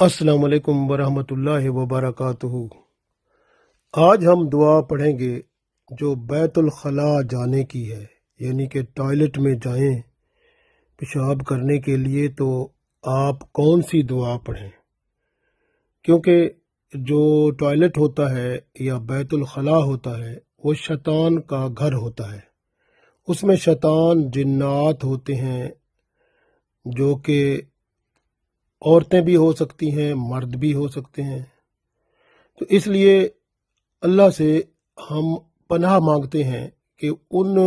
السلام علیکم ورحمۃ اللہ وبرکاتہ۔ آج ہم دعا پڑھیں گے جو بیت الخلاء جانے کی ہے، یعنی کہ ٹوائلٹ میں جائیں پیشاب کرنے کے لیے، تو آپ کون سی دعا پڑھیں؟ کیونکہ جو ٹوائلٹ ہوتا ہے یا بیت الخلاء ہوتا ہے وہ شیطان کا گھر ہوتا ہے۔ اس میں شیطان جنات ہوتے ہیں، جو کہ عورتیں بھی ہو سکتی ہیں، مرد بھی ہو سکتے ہیں۔ تو اس لیے اللہ سے ہم پناہ مانگتے ہیں کہ ان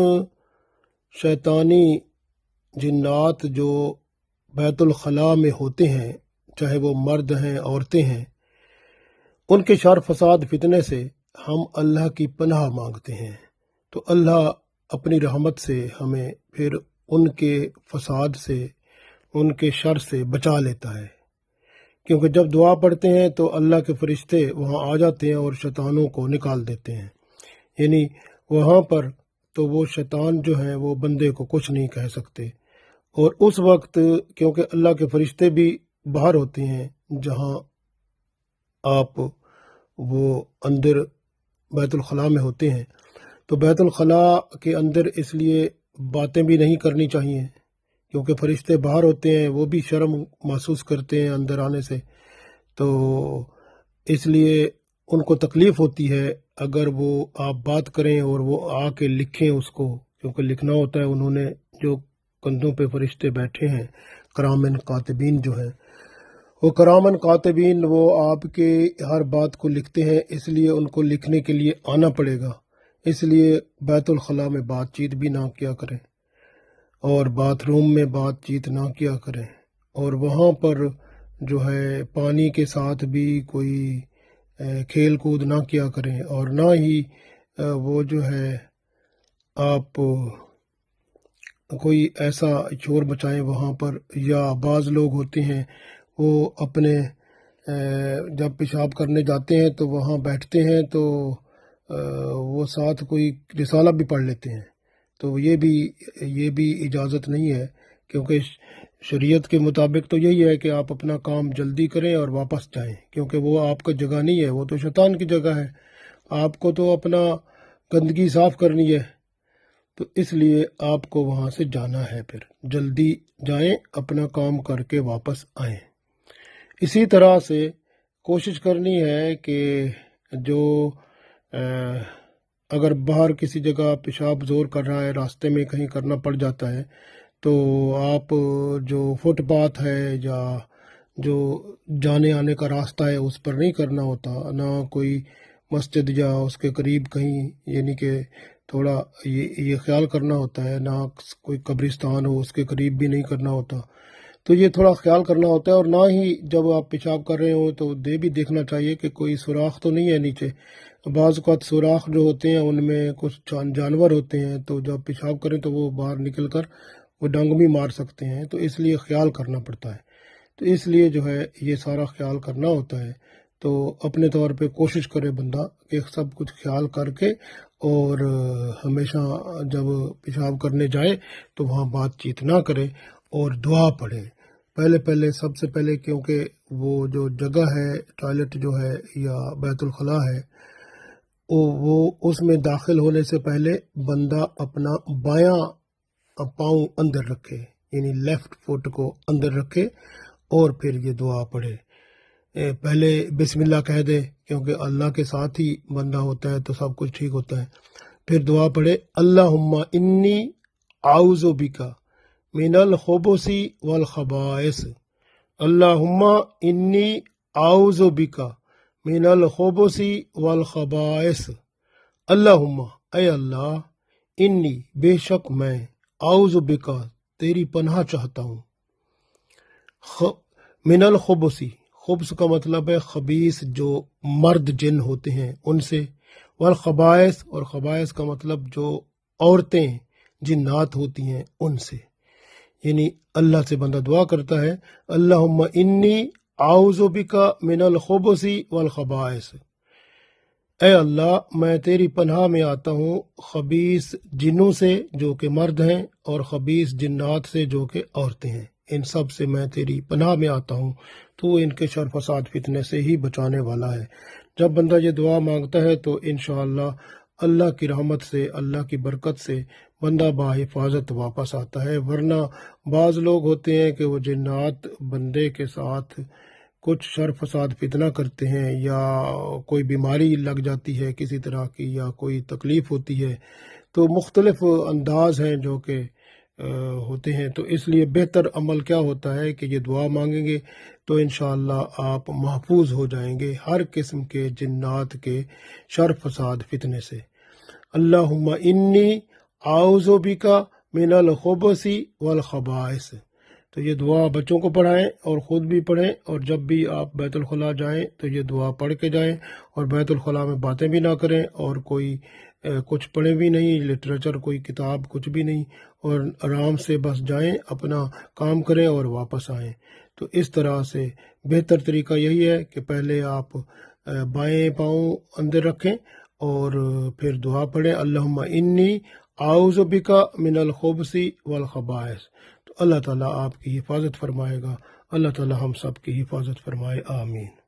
شیطانی جنات جو بیت الخلاء میں ہوتے ہیں، چاہے وہ مرد ہیں عورتیں ہیں، ان کے شر فساد فتنے سے ہم اللہ کی پناہ مانگتے ہیں۔ تو اللہ اپنی رحمت سے ہمیں پھر ان کے فساد سے، ان کے شر سے بچا لیتا ہے، کیونکہ جب دعا پڑھتے ہیں تو اللہ کے فرشتے وہاں آ جاتے ہیں اور شیطانوں کو نکال دیتے ہیں۔ یعنی وہاں پر تو وہ شیطان جو ہیں وہ بندے کو کچھ نہیں کہہ سکتے، اور اس وقت کیونکہ اللہ کے فرشتے بھی باہر ہوتے ہیں جہاں آپ وہ اندر بیت الخلاء میں ہوتے ہیں، تو بیت الخلاء کے اندر اس لیے باتیں بھی نہیں کرنی چاہیے، کیونکہ فرشتے باہر ہوتے ہیں، وہ بھی شرم محسوس کرتے ہیں اندر آنے سے، تو اس لیے ان کو تکلیف ہوتی ہے اگر وہ آپ بات کریں اور وہ آ کے لکھیں اس کو، کیونکہ لکھنا ہوتا ہے۔ انہوں نے جو کندھوں پہ فرشتے بیٹھے ہیں، کرامن کاتبین جو ہیں، وہ کرامن کاتبین وہ آپ کے ہر بات کو لکھتے ہیں، اس لیے ان کو لکھنے کے لیے آنا پڑے گا۔ اس لیے بیت الخلاء میں بات چیت بھی نہ کیا کریں، اور باتھ روم میں بات چیت نہ کیا کریں، اور وہاں پر جو ہے پانی کے ساتھ بھی کوئی کھیل کود نہ کیا کریں، اور نہ ہی وہ جو ہے آپ کوئی ایسا شور بچائیں وہاں پر۔ یا بعض لوگ ہوتے ہیں وہ اپنے جب پیشاب کرنے جاتے ہیں تو وہاں بیٹھتے ہیں تو وہ ساتھ کوئی رسالہ بھی پڑھ لیتے ہیں، تو یہ بھی اجازت نہیں ہے، کیونکہ شریعت کے مطابق تو یہی ہے کہ آپ اپنا کام جلدی کریں اور واپس جائیں، کیونکہ وہ آپ کا جگہ نہیں ہے، وہ تو شیطان کی جگہ ہے۔ آپ کو تو اپنا گندگی صاف کرنی ہے، تو اس لیے آپ کو وہاں سے جانا ہے، پھر جلدی جائیں، اپنا کام کر کے واپس آئیں۔ اسی طرح سے کوشش کرنی ہے کہ جو اگر باہر کسی جگہ پیشاب زور کر رہا ہے، راستے میں کہیں کرنا پڑ جاتا ہے، تو آپ جو فٹ پاتھ ہے یا جو جانے آنے کا راستہ ہے اس پر نہیں کرنا ہوتا، نہ کوئی مسجد یا اس کے قریب کہیں، یعنی کہ تھوڑا یہ خیال کرنا ہوتا ہے، نہ کوئی قبرستان ہو اس کے قریب بھی نہیں کرنا ہوتا، تو یہ تھوڑا خیال کرنا ہوتا ہے۔ اور نہ ہی جب آپ پیشاب کر رہے ہوں تو بھی دیکھنا چاہیے کہ کوئی سوراخ تو نہیں ہے نیچے۔ بعض اوقات سوراخ جو ہوتے ہیں ان میں کچھ جانور ہوتے ہیں، تو جب پیشاب کریں تو وہ باہر نکل کر وہ ڈنگ بھی مار سکتے ہیں، تو اس لیے خیال کرنا پڑتا ہے۔ تو اس لیے جو ہے یہ سارا خیال کرنا ہوتا ہے، تو اپنے طور پہ کوشش کرے بندہ کہ سب کچھ خیال کر کے، اور ہمیشہ جب پیشاب کرنے جائے تو وہاں بات چیت نہ کرے اور دعا پڑھے سب سے پہلے، کیونکہ وہ جو جگہ ہے ٹوائلٹ جو ہے یا بیت الخلاء ہے، وہ اس میں داخل ہونے سے پہلے بندہ اپنا بایاں پاؤں اندر رکھے، یعنی لیفٹ فٹ کو اندر رکھے، اور پھر یہ دعا پڑھے۔ پہلے بسم اللہ کہہ دے، کیونکہ اللہ کے ساتھ ہی بندہ ہوتا ہے تو سب کچھ ٹھیک ہوتا ہے۔ پھر دعا پڑھے، اللہم انی اعوذ بک من الخبث والخبائث، اللہم انی اعوذ بک من الخبث والخبائث، اللہم اے اللہ، انی بے شک میں، اعوذ بک تیری پناہ چاہتا ہوں، من الخبث، خبث کا مطلب ہے خبیث جو مرد جن ہوتے ہیں ان سے، والخبائث، اور خبائث کا مطلب جو عورتیں جنات ہوتی ہیں ان سے۔ یعنی اللہ سے بندہ دعا کرتا ہے، اللہم انی اعوذ بک من الخبث والخبائث، اے اللہ میں تیری پناہ میں آتا ہوں خبیث جنوں سے جو کہ مرد ہیں، اور خبیث جنات سے جو کہ عورتیں ہیں۔ ان سب سے میں تیری پناہ میں آتا ہوں، تو ان کے شر فساد فتنے سے ہی بچانے والا ہے۔ جب بندہ یہ دعا مانگتا ہے تو انشاءاللہ اللہ کی رحمت سے، اللہ کی برکت سے بندہ بحفاظت واپس آتا ہے۔ ورنہ بعض لوگ ہوتے ہیں کہ وہ جنات بندے کے ساتھ کچھ شر فساد فتنہ کرتے ہیں، یا کوئی بیماری لگ جاتی ہے کسی طرح کی، یا کوئی تکلیف ہوتی ہے، تو مختلف انداز ہیں جو کہ ہوتے ہیں۔ تو اس لیے بہتر عمل کیا ہوتا ہے کہ یہ دعا مانگیں گے تو انشاءاللہ آپ محفوظ ہو جائیں گے ہر قسم کے جنات کے شر فساد فتنے سے۔ اللہم انی اعوذ بک من الخبث والخبائث۔ تو یہ دعا بچوں کو پڑھائیں اور خود بھی پڑھیں، اور جب بھی آپ بیت الخلاء جائیں تو یہ دعا پڑھ کے جائیں، اور بیت الخلاء میں باتیں بھی نہ کریں، اور کوئی کچھ پڑھیں بھی نہیں، لٹریچر کوئی کتاب کچھ بھی نہیں، اور آرام سے بس جائیں، اپنا کام کریں اور واپس آئیں۔ تو اس طرح سے بہتر طریقہ یہی ہے کہ پہلے آپ بائیں پاؤں اندر رکھیں اور پھر دعا پڑھیں، اللہم انی اعوذ بک من الخبث والخبائث۔ تو اللہ تعالیٰ آپ کی حفاظت فرمائے گا۔ اللہ تعالیٰ ہم سب کی حفاظت فرمائے، آمین۔